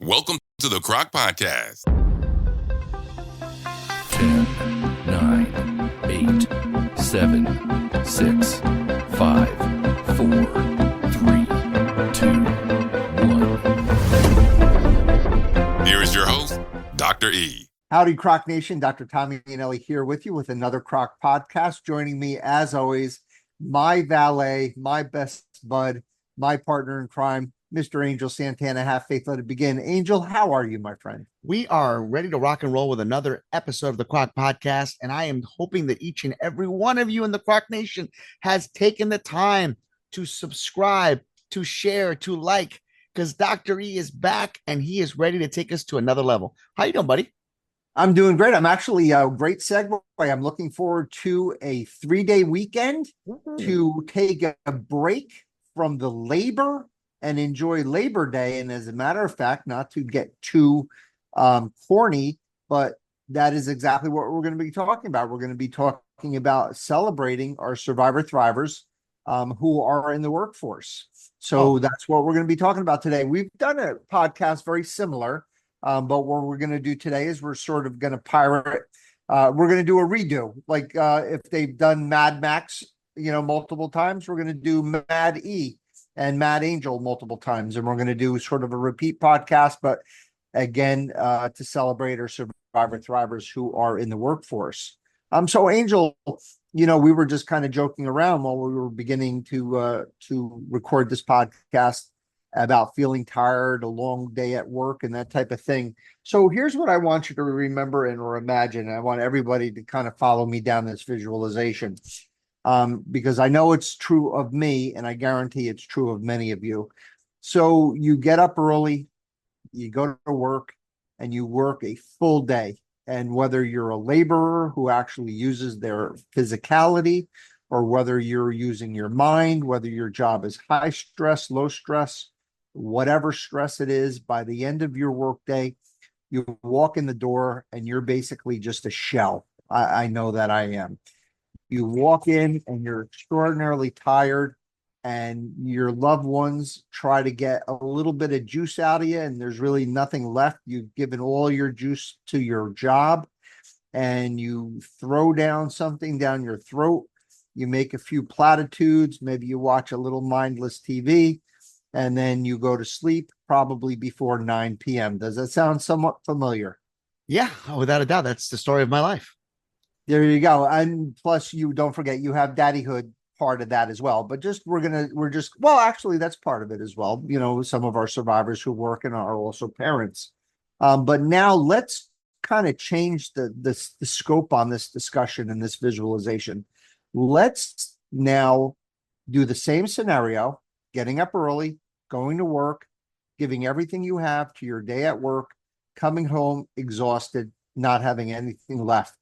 Welcome to the CROC Podcast. 10, 9, 8, 7, 6, 5, 4, 3, 2, 1. Here is your host, Dr. E. Howdy, CROC Nation. Dr. Tommy Iannelli here with you with another CROC podcast. Joining me, as always, my valet, my best bud, my partner in crime, Mr. Angel Santana. Have faith, let it begin. Angel, how are you, my friend? We are ready to rock and roll with another episode of the CROC Podcast, and I am hoping that each and every one of you in the CROC Nation has taken the time to subscribe, to share, to like, because Dr. E is back, and he is ready to take us to another level. How you doing, buddy? I'm doing great. I'm actually a great segue. I'm looking forward to a 3-day weekend to take a break from the labor and enjoy Labor Day. And as a matter of fact, not to get too corny, but that is exactly what we're going to be talking about. We're going to be talking about celebrating our survivor thrivers who are in the workforce. So that's what we're going to be talking about today. We've done a podcast very similar, but what we're going to do today is we're sort of going to pirate. We're going to do a redo. Like if they've done Mad Max, multiple times, we're going to do Mad E and Mad Angel multiple times. And we're going to do sort of a repeat podcast, but again, to celebrate our survivor thrivers who are in the workforce. So Angel, we were just kind of joking around while we were beginning to record this podcast about feeling tired, a long day at work and that type of thing. So here's what I want you to remember or imagine. I want everybody to kind of follow me down this visualization. Because I know it's true of me, and I guarantee it's true of many of you. So you get up early, you go to work, and you work a full day. And whether you're a laborer who actually uses their physicality, or whether you're using your mind, whether your job is high stress, low stress, whatever stress it is, by the end of your workday, you walk in the door and you're basically just a shell. I know that I am. You walk in and you're extraordinarily tired, and your loved ones try to get a little bit of juice out of you, and there's really nothing left. You've given all your juice to your job, and you throw down something down your throat. You make a few platitudes, maybe you watch a little mindless TV, and then you go to sleep probably before 9 p.m. Does that sound somewhat familiar? Yeah, without a doubt. That's the story of my life. There you go. And plus, you don't forget, you have daddyhood part of that as well. But actually, that's part of it as well. Some of our survivors who work and are also parents. But now let's kind of change the scope on this discussion and this visualization. Let's now do the same scenario, getting up early, going to work, giving everything you have to your day at work, coming home exhausted, not having anything left.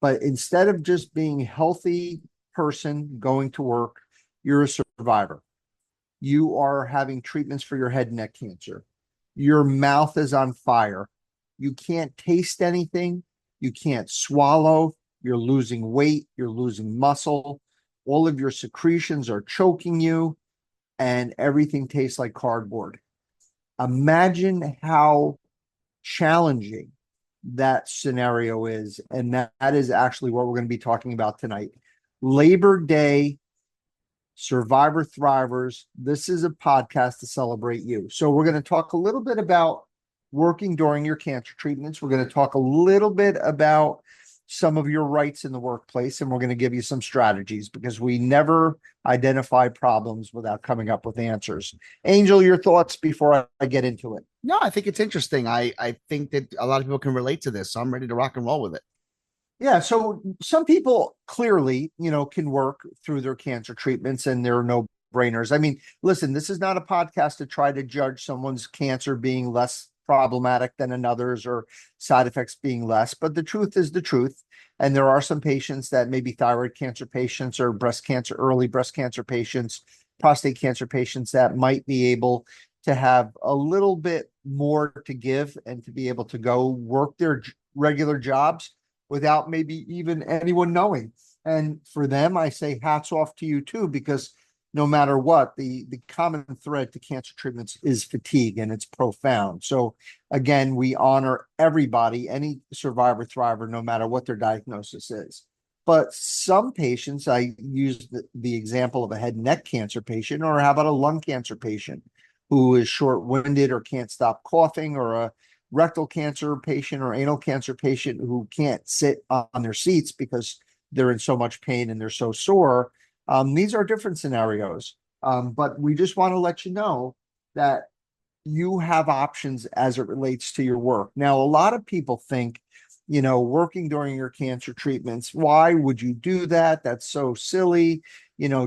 But instead of just being a healthy person going to work, you're a survivor. You are having treatments for your head and neck cancer. Your mouth is on fire. You can't taste anything. You can't swallow. You're losing weight. You're losing muscle. All of your secretions are choking you, and everything tastes like cardboard. Imagine how challenging that scenario is, and that is actually what we're going to be talking about tonight. Labor Day, survivor thrivers. This is a podcast to celebrate you. So we're going to talk a little bit about working during your cancer treatments. We're going to talk a little bit about some of your rights in the workplace, and we're going to give you some strategies, because we never identify problems without coming up with answers. Angel, your thoughts before I get into it? No, I think it's interesting. I think that a lot of people can relate to this, so I'm ready to rock and roll with it. Yeah, so some people clearly, can work through their cancer treatments, and there are no brainers. I mean, listen, this is not a podcast to try to judge someone's cancer being less problematic than another's or side effects being less, but the truth is the truth. And there are some patients that may be thyroid cancer patients or early breast cancer patients, prostate cancer patients that might be able to have a little bit more to give and to be able to go work their regular jobs without maybe even anyone knowing. And for them, I say hats off to you too, because no matter what, the common thread to cancer treatments is fatigue, and it's profound. So again, we honor everybody, any survivor, thriver, no matter what their diagnosis is. But some patients, I use the example of a head and neck cancer patient, or how about a lung cancer patient who is short-winded or can't stop coughing, or a rectal cancer patient or anal cancer patient who can't sit on their seats because they're in so much pain and they're so sore. These are different scenarios, but we just want to let you know that you have options as it relates to your work. Now, a lot of people think, working during your cancer treatments, why would you do that? That's so silly.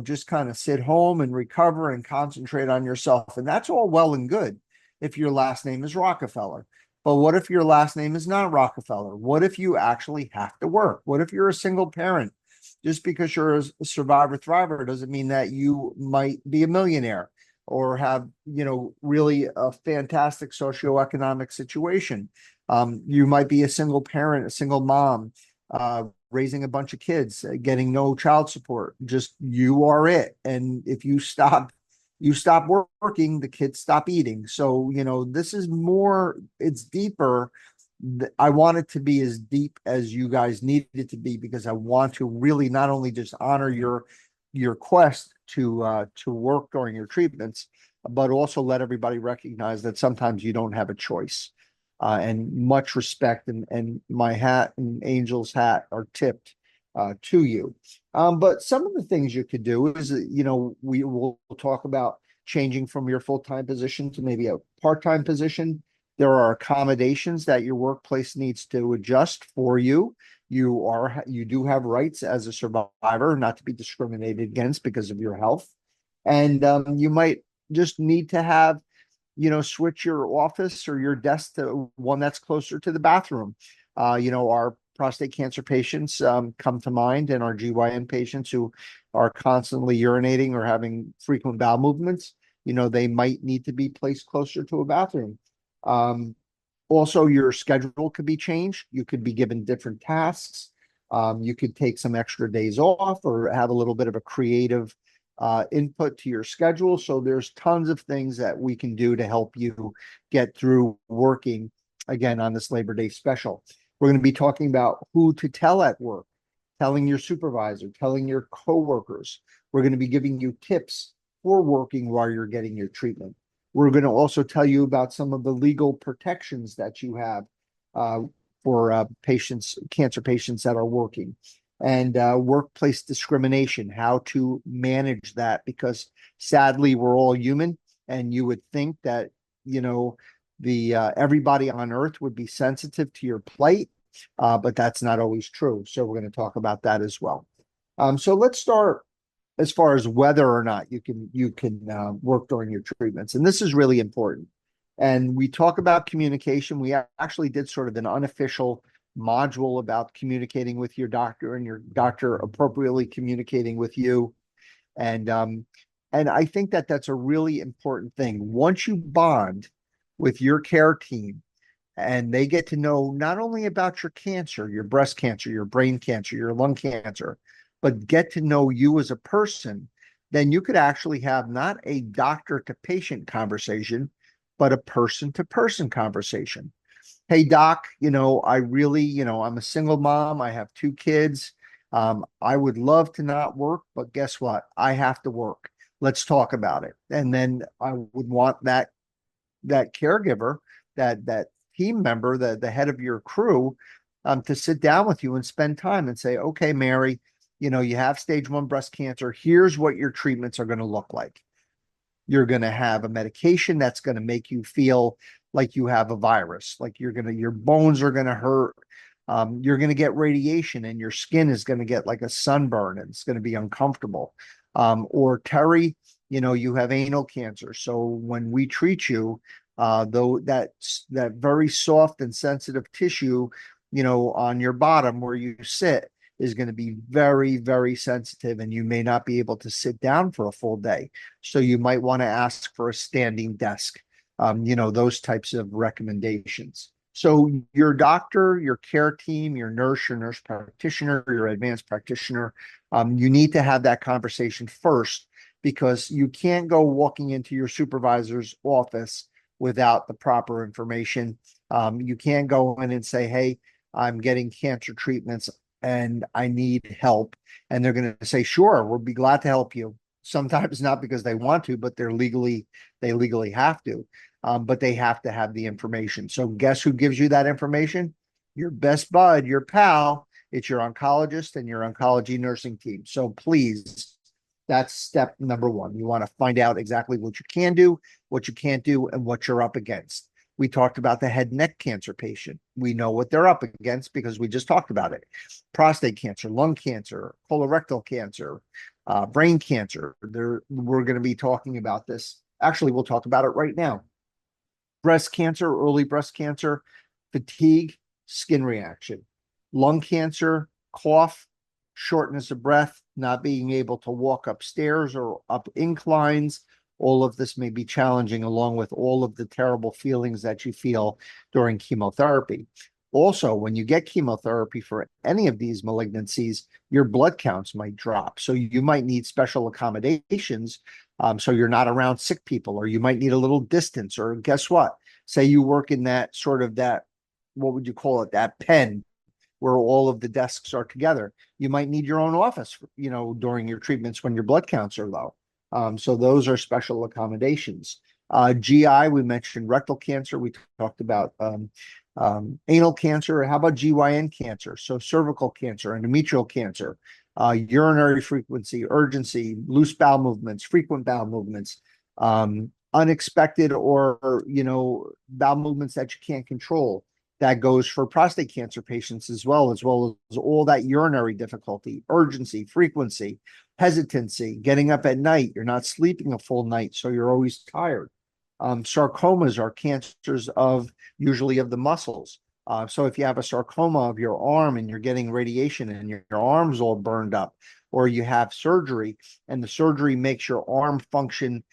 Just kind of sit home and recover and concentrate on yourself. And that's all well and good if your last name is Rockefeller. But what if your last name is not Rockefeller? What if you actually have to work? What if you're a single parent? Just because you're a survivor thriver doesn't mean that you might be a millionaire or have, really a fantastic socioeconomic situation. You might be a single parent, a single mom, raising a bunch of kids, getting no child support. Just you are it. And if you stop working, the kids stop eating. So, this is more, it's deeper. I want it to be as deep as you guys need it to be, because I want to really not only just honor your quest to work during your treatments, but also let everybody recognize that sometimes you don't have a choice. And much respect, and my hat and Angel's hat are tipped to you. But some of the things you could do is, we will talk about changing from your full-time position to maybe a part-time position. There are accommodations that your workplace needs to adjust for you. You do have rights as a survivor not to be discriminated against because of your health. And you might just need to have, switch your office or your desk to one that's closer to the bathroom. Our prostate cancer patients come to mind, and our GYN patients who are constantly urinating or having frequent bowel movements, they might need to be placed closer to a bathroom. Also, your schedule could be changed. You could be given different tasks. You could take some extra days off or have a little bit of a creative input to your schedule. So there's tons of things that we can do to help you get through working again on this Labor Day special. We're going to be talking about who to tell at work, telling your supervisor, telling your coworkers. We're going to be giving you tips for working while you're getting your treatment. We're going to also tell you about some of the legal protections that you have for cancer patients that are working, and workplace discrimination, how to manage that, because sadly we're all human, and you would think that, everybody on earth would be sensitive to your plight, but that's not always true. So we're going to talk about that as well. So let's start as far as whether or not you can work during your treatments. And this is really important. And we talk about communication. We actually did sort of an unofficial module about communicating with your doctor, and your doctor appropriately communicating with you. And I think that that's a really important thing. Once you bond with your care team, and they get to know not only about your cancer, your breast cancer, your brain cancer, your lung cancer, but get to know you as a person, then you could actually have not a doctor to patient conversation, but a person to person conversation. Hey, doc, I really, I'm a single mom. I have 2 kids. I would love to not work, but guess what? I have to work. Let's talk about it. And then I would want that caregiver, that team member, the head of your crew, to sit down with you and spend time and say, okay, Mary, you have stage 1 breast cancer. Here's what your treatments are going to look like. You're going to have a medication that's going to make you feel like you have a virus, like your bones are going to hurt. You're going to get radiation, and your skin is going to get like a sunburn, and it's going to be uncomfortable. Or Terry, you have anal cancer. So when we treat you, though that very soft and sensitive tissue, on your bottom where you sit, is going to be very, very sensitive, and you may not be able to sit down for a full day. So you might want to ask for a standing desk, those types of recommendations. So your doctor, your care team, your nurse practitioner, your advanced practitioner, you need to have that conversation first because you can't go walking into your supervisor's office without the proper information. You can't go in and say, hey, I'm getting cancer treatments and I need help. And they're going to say, sure, we'll be glad to help you. Sometimes not because they want to, but they legally have to. But they have to have the information. So guess who gives you that information? Your best bud, your pal. It's your oncologist and your oncology nursing team. So please, that's step number one. You want to find out exactly what you can do, what you can't do, and what you're up against. We talked about the head and neck cancer patient. We know what they're up against because we just talked about it. Prostate cancer, lung cancer, colorectal cancer, brain cancer. We're going to be talking about this. Actually, we'll talk about it right now. Breast cancer, early breast cancer, fatigue, skin reaction, lung cancer, cough, shortness of breath, not being able to walk upstairs or up inclines. All of this may be challenging, along with all of the terrible feelings that you feel during chemotherapy. Also, when you get chemotherapy for any of these malignancies, your blood counts might drop. So you might need special accommodations. So you're not around sick people, or you might need a little distance, or guess what? Say you work in that sort of that, what would you call it? That pen where all of the desks are together. You might need your own office, during your treatments when your blood counts are low. So those are special accommodations. GI, we mentioned rectal cancer. We talked about anal cancer. How about GYN cancer? So cervical cancer, endometrial cancer, urinary frequency, urgency, loose bowel movements, frequent bowel movements, unexpected or, bowel movements that you can't control. That goes for prostate cancer patients as well as all that urinary difficulty, urgency, frequency, hesitancy, getting up at night. You're not sleeping a full night, so you're always tired. Sarcomas are cancers usually of the muscles. So if you have a sarcoma of your arm and you're getting radiation and your arm's all burned up, or you have surgery and the surgery makes your arm function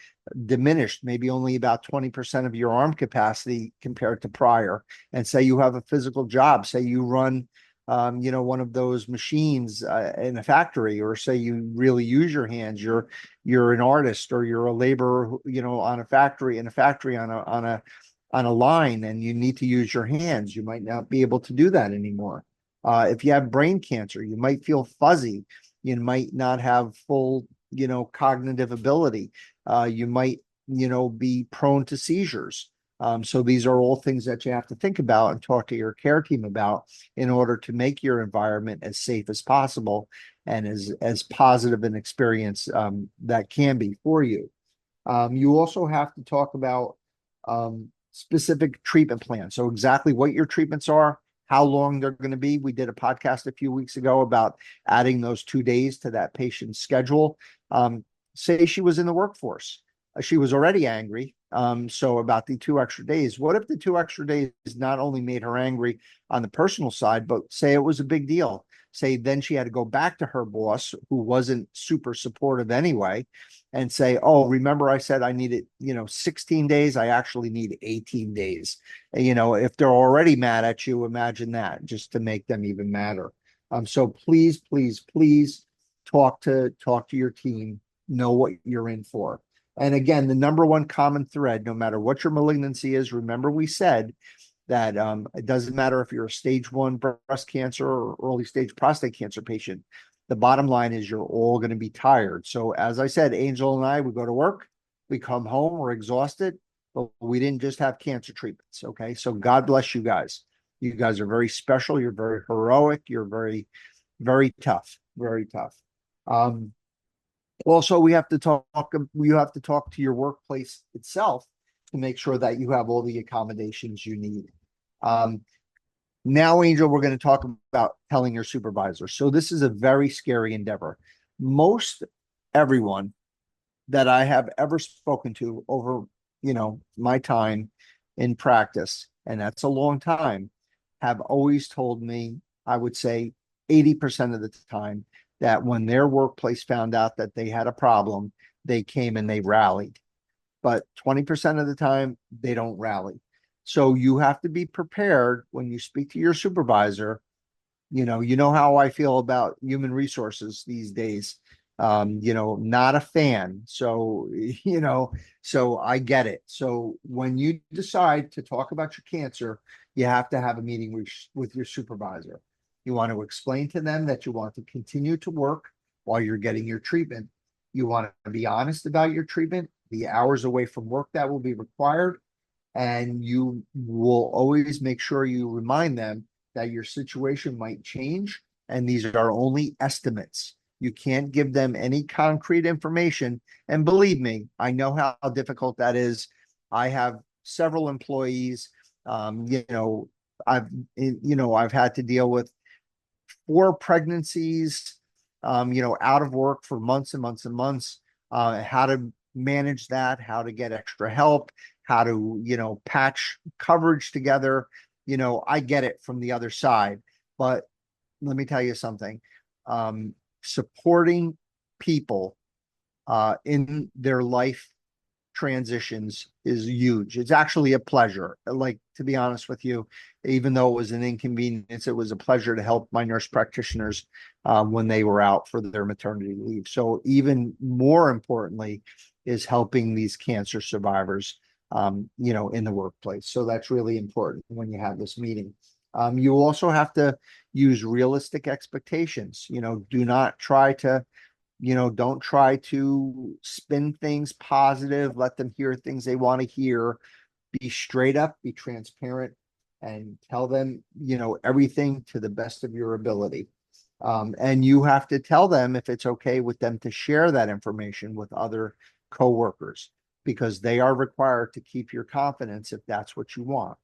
diminished, maybe only about 20% of your arm capacity compared to prior, and say you have a physical job, say you run one of those machines in a factory, or say you really use your hands, you're an artist, or you're a laborer, on a factory on a line, and you need to use your hands. You might not be able to do that anymore. If you have brain cancer, you might feel fuzzy. You might not have full, cognitive ability. You might, be prone to seizures. So these are all things that you have to think about and talk to your care team about in order to make your environment as safe as possible and as positive an experience that can be for you. You also have to talk about specific treatment plans. So exactly what your treatments are, how long they're going to be. We did a podcast a few weeks ago about adding those 2 days to that patient's schedule. Say she was in the workforce. She was already angry. So about the 2 extra days, what if the 2 extra days not only made her angry on the personal side, but say it was a big deal? Say then she had to go back to her boss, who wasn't super supportive anyway, and say, oh, remember I said I needed, 16 days. I actually need 18 days. If they're already mad at you, imagine that, just to make them even madder. So please, please, please talk to your team, know what you're in for. And again, the number one common thread, no matter what your malignancy is, remember we said that it doesn't matter if you're a stage 1 breast cancer or early stage prostate cancer patient. The bottom line is you're all going to be tired. So as I said, Angel and I, we go to work, we come home, we're exhausted, but we didn't just have cancer treatments. Okay. So God bless you guys. You guys are very special. You're very heroic. You're very, very tough, very tough. Also, we have to talk to your workplace itself to make sure that you have all the accommodations you need. Now, Angel, we're going to talk about telling your supervisor. So this is a very scary endeavor. Most everyone that I have ever spoken to over, my time in practice, and that's a long time, have always told me, I would say 80% of the time, that when their workplace found out that they had a problem, they came and they rallied. But 20% of the time, they don't rally. So you have to be prepared when you speak to your supervisor. You know how I feel about human resources these days. Not a fan. So, so I get it. So when you decide to talk about your cancer, you have to have a meeting with your supervisor. You want to explain to them that you want to continue to work while you're getting your treatment. You want to be honest about your treatment, the hours away from work that will be required, and you will always make sure you remind them that your situation might change and these are only estimates. You can't give them any concrete information. And believe me, I know how difficult that is. I have several employees. Um, you know, I've had to deal with 4 pregnancies, out of work for months and months and months, how to manage that, how to get extra help, how to, patch coverage together. I get it from the other side, but let me tell you something. Supporting people in their life transitions is huge. It's actually a pleasure. Like, to be honest with you, even though it was an inconvenience, it was a pleasure to help my nurse practitioners when they were out for their maternity leave. So even more importantly is helping these cancer survivors, in the workplace. So that's really important when you have this meeting. You also have to use realistic expectations. Do not try to don't try to spin things positive, let them hear things they want to hear. Be straight up, be transparent, and tell them, everything to the best of your ability. And you have to tell them if it's okay with them to share that information with other coworkers, because they are required to keep your confidence if that's what you want.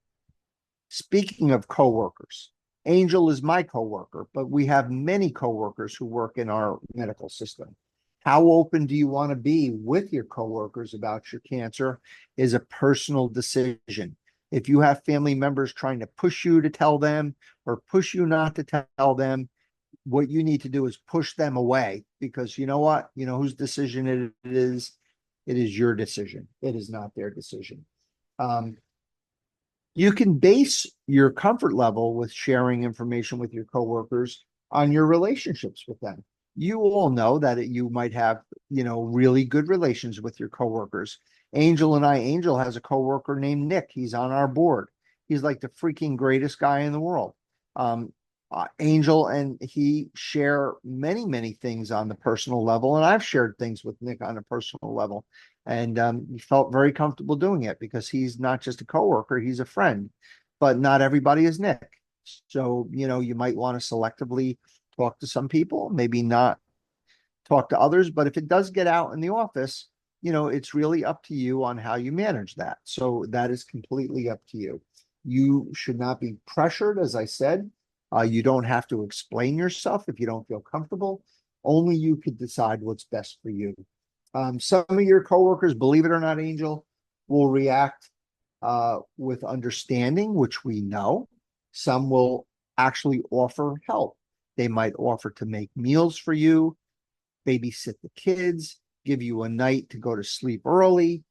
Speaking of coworkers, Angel is my coworker, but we have many coworkers who work in our medical system. How open do you want to be with your coworkers about your cancer is a personal decision. If you have family members trying to push you to tell them or push you not to tell them, what you need to do is push them away, because you know what? You know whose decision it is? It is your decision. It is not their decision. You can base your comfort level with sharing information with your coworkers on your relationships with them. You all know that you might have, really good relations with your coworkers. Angel has a coworker named Nick. He's on our board. He's like the freaking greatest guy in the world. Angel and he share many, many things on the personal level, and I've shared things with Nick on a personal level. And he felt very comfortable doing it because he's not just a coworker, he's a friend. But not everybody is Nick. So, you might want to selectively talk to some people, maybe not talk to others. But if it does get out in the office, it's really up to you on how you manage that. So that is completely up to you. You should not be pressured, as I said. You don't have to explain yourself if you don't feel comfortable. Only you could decide what's best for you. Some of your coworkers, believe it or not, Angel, will react with understanding, which we know. Some will actually offer help. They might offer to make meals for you, babysit the kids, give you a night to go to sleep early,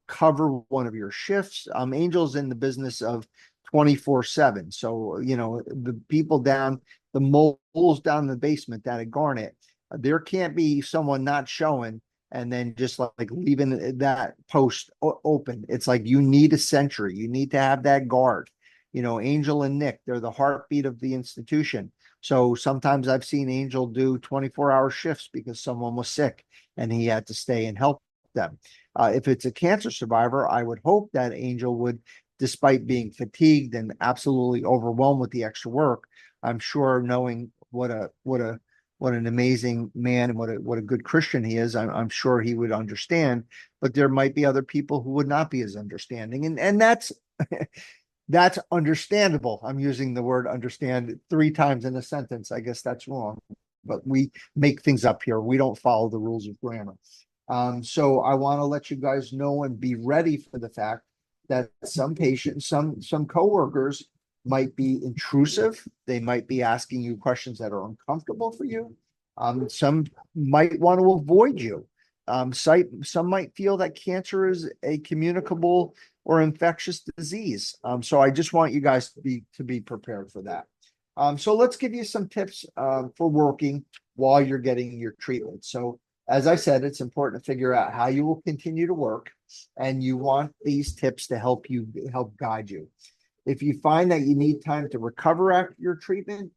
cover one of your shifts. Angel's in the business of 24/7. So, the people the moles down in the basement down at Garnet, there can't be someone not showing and then just like leaving that post open. It's like you need a sentry. You need to have that guard. Angel and Nick, they're the heartbeat of the institution. So sometimes I've seen Angel do 24-hour shifts because someone was sick and he had to stay and help them. If it's a cancer survivor, I would hope that Angel would, despite being fatigued and absolutely overwhelmed with the extra work, I'm sure, knowing what an amazing man and what a good Christian he is, I'm sure he would understand. But there might be other people who would not be as understanding, and that's that's understandable. I'm using the word understand 3 times in a sentence. I guess that's wrong, but we make things up here. We don't follow the rules of grammar. So I want to let you guys know and be ready for the fact that some patients, some coworkers might be intrusive. They might be asking you questions that are uncomfortable for you. Some might want to avoid you. Some might feel that cancer is a communicable or infectious disease. So I just want you guys to be prepared for that. So let's give you some tips for working while you're getting your treatment. So as I said, it's important to figure out how you will continue to work, and you want these tips to help guide you. If you find that you need time to recover after your treatment,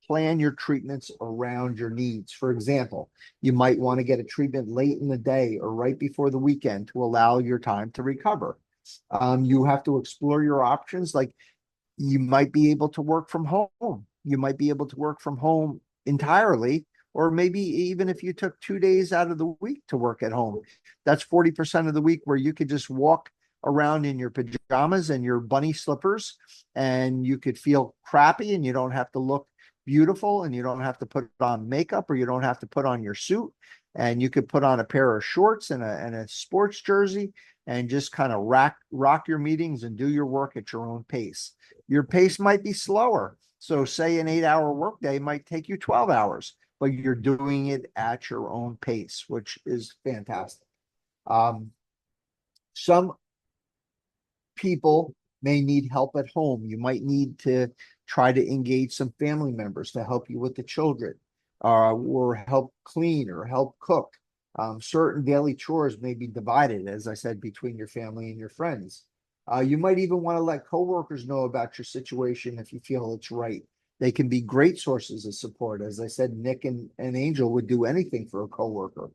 plan your treatments around your needs. For example, you might want to get a treatment late in the day or right before the weekend to allow your time to recover. You have to explore your options. Like, you might be able to work from home. You might be able to work from home entirely, or maybe even if you took 2 days out of the week to work at home, that's 40% of the week where you could just walk around in your pajamas and your bunny slippers, and you could feel crappy, and you don't have to look beautiful, and you don't have to put on makeup, or you don't have to put on your suit, and you could put on a pair of shorts and a sports jersey and just kind of rock your meetings and do your work at your own pace. Your pace might be slower. So say an 8-hour workday might take you 12 hours, but you're doing it at your own pace, which is fantastic. Some people may need help at home. You might need to try to engage some family members to help you with the children, or help clean or help cook. Certain daily chores may be divided, as I said, between your family and your friends. You might even want to let coworkers know about your situation if you feel it's right. They can be great sources of support. As I said, Nick and Angel would do anything for a coworker.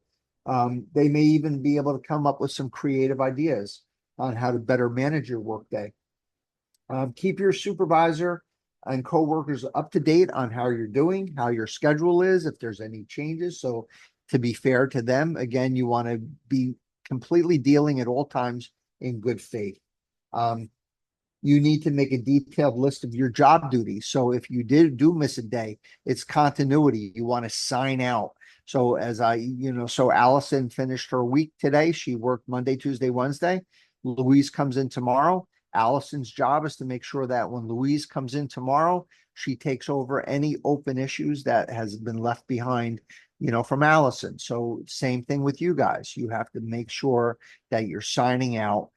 They may even be able to come up with some creative ideas on how to better manage your workday. Keep your supervisor and coworkers up to date on how you're doing, how your schedule is, if there's any changes. So to be fair to them, again, you want to be completely dealing at all times in good faith. You need to make a detailed list of your job duties. So if you do miss a day, it's continuity. You want to sign out. So so Allison finished her week today. She worked Monday, Tuesday, Wednesday. Louise comes in tomorrow. Allison's job is to make sure that when Louise comes in tomorrow, she takes over any open issues that has been left behind, from Allison. So same thing with you guys. You have to make sure that you're signing out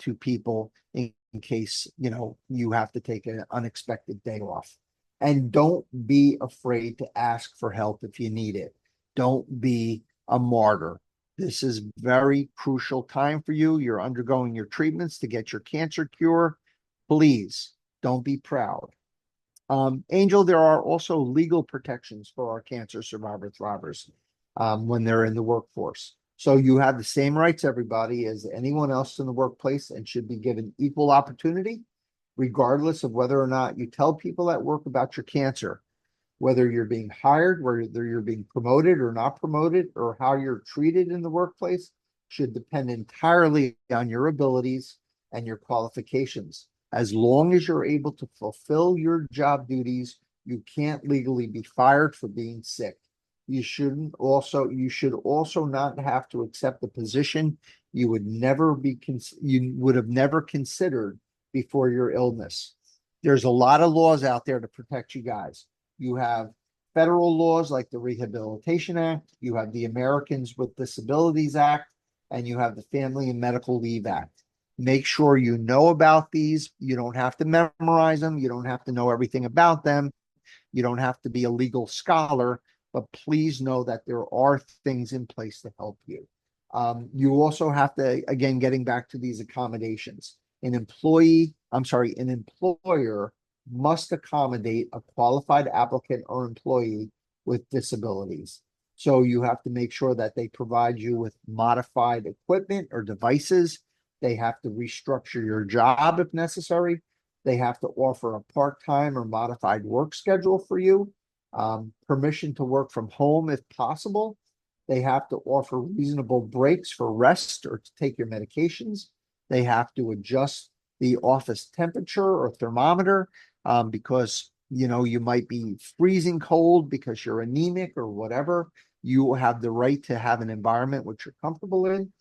to people in case, you have to take an unexpected day off. And don't be afraid to ask for help if you need it. Don't be a martyr. This is very crucial time for you. You're undergoing your treatments to get your cancer cure. Please don't be proud. Angel, there are also legal protections for our cancer survivor thrivers when they're in the workforce. So you have the same rights, everybody, as anyone else in the workplace, and should be given equal opportunity, regardless of whether or not you tell people at work about your cancer. Whether you're being hired, whether you're being promoted or not promoted, or how you're treated in the workplace should depend entirely on your abilities and your qualifications. As long as you're able to fulfill your job duties, you can't legally be fired for being sick. You should also not have to accept a position you would have never considered before your illness. There's a lot of laws out there to protect you guys. You have federal laws like the Rehabilitation Act, you have the Americans with Disabilities Act, and you have the Family and Medical Leave Act. Make sure you know about these. You don't have to memorize them. You don't have to know everything about them. You don't have to be a legal scholar, but please know that there are things in place to help you. You also have to, again, getting back to these accommodations, an employer must accommodate a qualified applicant or employee with disabilities. So you have to make sure that they provide you with modified equipment or devices. They have to restructure your job if necessary. They have to offer a part-time or modified work schedule for you. Permission to work from home if possible. They have to offer reasonable breaks for rest or to take your medications. They have to adjust the office temperature or thermometer because you might be freezing cold because you're anemic or whatever. You have the right to have an environment which you're comfortable in.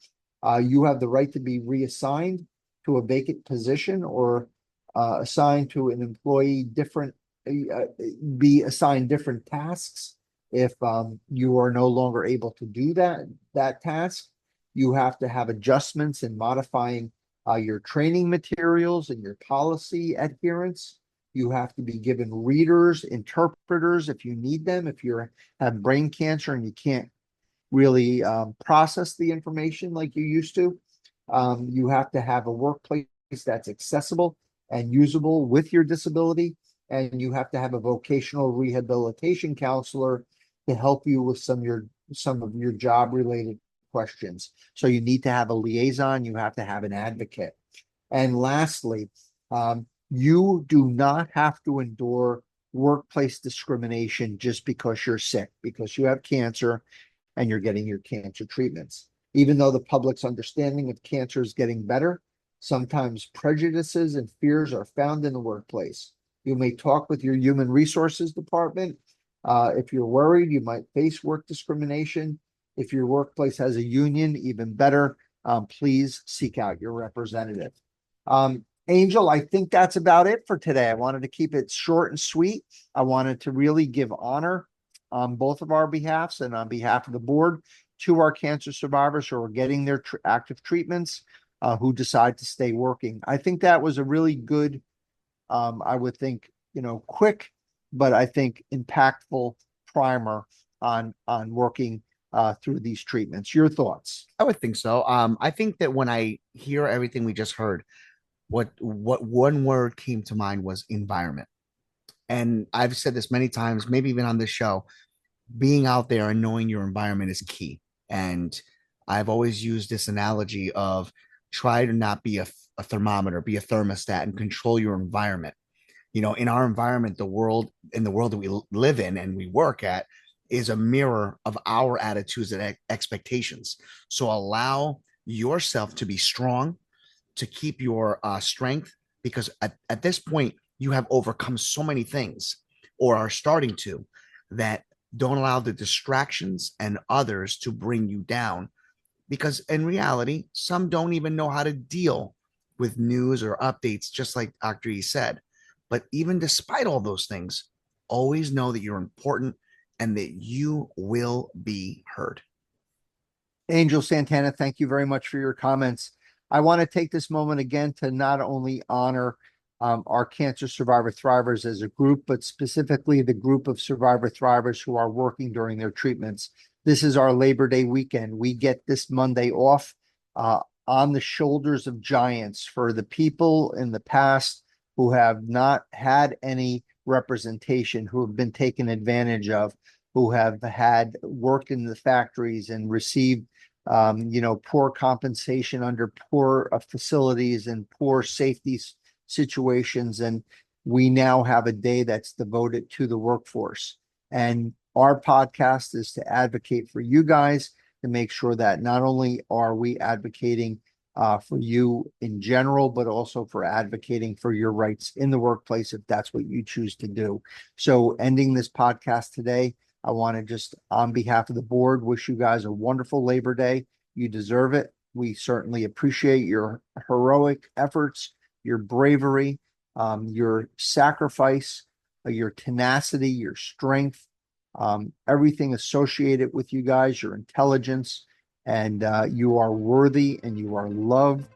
You have the right to be reassigned to a vacant position or assigned to an employee be assigned different tasks if you are no longer able to do that task. You have to have adjustments in modifying your training materials and your policy adherence. You have to be given readers, interpreters if you need them. If you have brain cancer and you can't really process the information like you used to, you have to have a workplace that's accessible and usable with your disability. And you have to have a vocational rehabilitation counselor to help you with some of your job related questions. So you need to have a liaison. You have to have an advocate. And lastly, you do not have to endure workplace discrimination just because you're sick, because you have cancer and you're getting your cancer treatments. Even though the public's understanding of cancer is getting better, sometimes prejudices and fears are found in the workplace. You may talk with your human resources department. If you're worried, you might face work discrimination. If your workplace has a union, even better, please seek out your representative. Angel, I think that's about it for today. I wanted to keep it short and sweet. I wanted to really give honor on both of our behalfs and on behalf of the board to our cancer survivors who are getting their active treatments, who decide to stay working. I think that was a really good, I would think, quick, but I think impactful primer on working through these treatments. Your thoughts? I would think so. I think that when I hear everything we just heard, what one word came to mind was environment. And I've said this many times, maybe even on this show, being out there and knowing your environment is key. And I've always used this analogy of try to not be a thermometer, be a thermostat and control your environment. In our environment, the world that we live in and we work at is a mirror of our attitudes and expectations. So allow yourself to be strong, to keep your strength, because at this point, you have overcome so many things, or are starting to, that don't allow the distractions and others to bring you down. Because in reality, some don't even know how to deal with news or updates, just like Dr. E said. But even despite all those things, always know that you're important and that you will be heard. Angel Santana, thank you very much for your comments. I want to take this moment again to not only honor our cancer survivor thrivers as a group, but specifically the group of survivor thrivers who are working during their treatments. This is our Labor Day weekend. We get this Monday off on the shoulders of giants for the people in the past who have not had any representation, who have been taken advantage of, who have had worked in the factories and received poor compensation under poor facilities and poor safety situations. And we now have a day that's devoted to the workforce. And our podcast is to advocate for you guys, to make sure that not only are we advocating for you in general, but also for advocating for your rights in the workplace, if that's what you choose to do. So ending this podcast today, I want to just, on behalf of the board, wish you guys a wonderful Labor Day. You deserve it. We certainly appreciate your heroic efforts, your bravery, your sacrifice, your tenacity, your strength, everything associated with you guys, your intelligence, and you are worthy and you are loved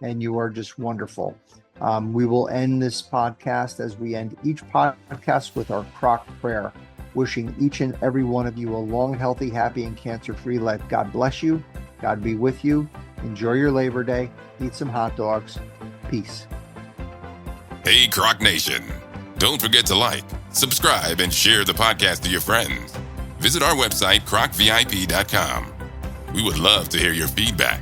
and you are just wonderful. We will end this podcast as we end each podcast with our CROC prayer, wishing each and every one of you a long, healthy, happy, and cancer-free life. God bless you. God be with you. Enjoy your Labor Day. Eat some hot dogs. Peace. Hey, CROC Nation. Don't forget to like, subscribe, and share the podcast to your friends. Visit our website, crocvip.com. We would love to hear your feedback.